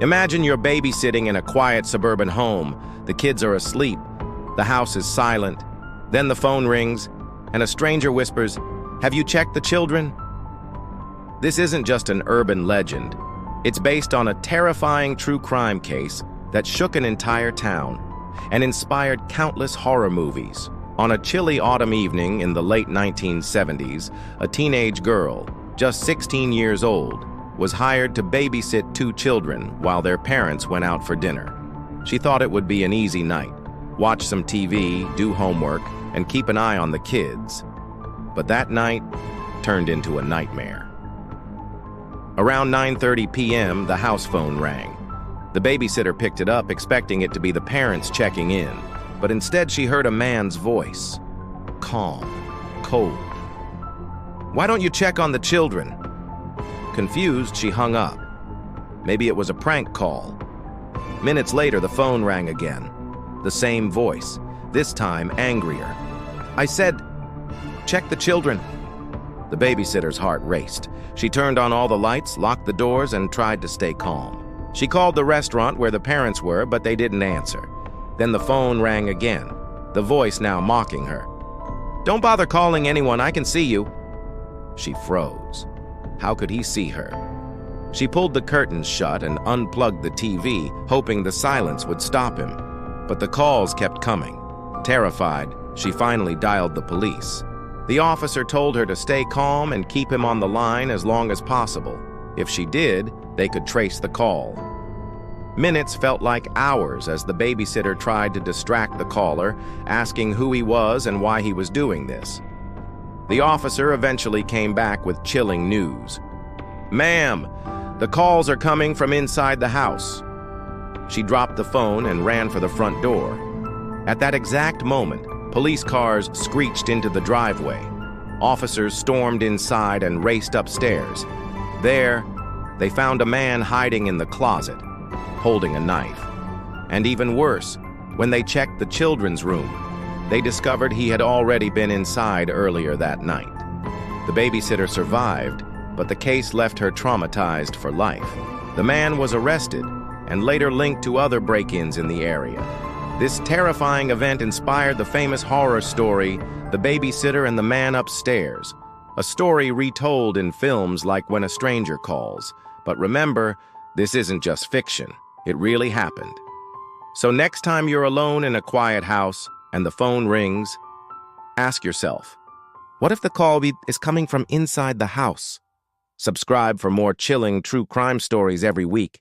Imagine you're babysitting in a quiet suburban home. The kids are asleep. The house is silent. Then the phone rings, and a stranger whispers, "Have you checked the children?" This isn't just an urban legend. It's based on a terrifying true crime case that shook an entire town and inspired countless horror movies. On a chilly autumn evening in the late 1970s, a teenage girl, just 16 years old, was hired to babysit two children while their parents went out for dinner. She thought it would be an easy night, watch some TV, do homework, and keep an eye on the kids. But that night turned into a nightmare. Around 9:30 p.m., the house phone rang. The babysitter picked it up, expecting it to be the parents checking in, but instead she heard a man's voice. Calm, cold. "Why don't you check on the children?" Confused, she hung up. Maybe it was a prank call. Minutes later, the phone rang again. The same voice, this time angrier. "I said, check the children." The babysitter's heart raced. She turned on all the lights, locked the doors, and tried to stay calm. She called the restaurant where the parents were, but they didn't answer. Then the phone rang again, the voice now mocking her. "Don't bother calling anyone, I can see you." She froze. How could he see her? She pulled the curtains shut and unplugged the TV, hoping the silence would stop him. But the calls kept coming. Terrified, she finally dialed the police. The officer told her to stay calm and keep him on the line as long as possible. If she did, they could trace the call. Minutes felt like hours as the babysitter tried to distract the caller, asking who he was and why he was doing this. The officer eventually came back with chilling news. "Ma'am, the calls are coming from inside the house." She dropped the phone and ran for the front door. At that exact moment, police cars screeched into the driveway. Officers stormed inside and raced upstairs. There, they found a man hiding in the closet, holding a knife. And even worse, when they checked the children's room, they discovered he had already been inside earlier that night. The babysitter survived, but the case left her traumatized for life. The man was arrested and later linked to other break-ins in the area. This terrifying event inspired the famous horror story, The Babysitter and the Man Upstairs, a story retold in films like When a Stranger Calls. But remember, this isn't just fiction. It really happened. So next time you're alone in a quiet house and the phone rings, ask yourself, what if the call is coming from inside the house? Subscribe for more chilling true crime stories every week.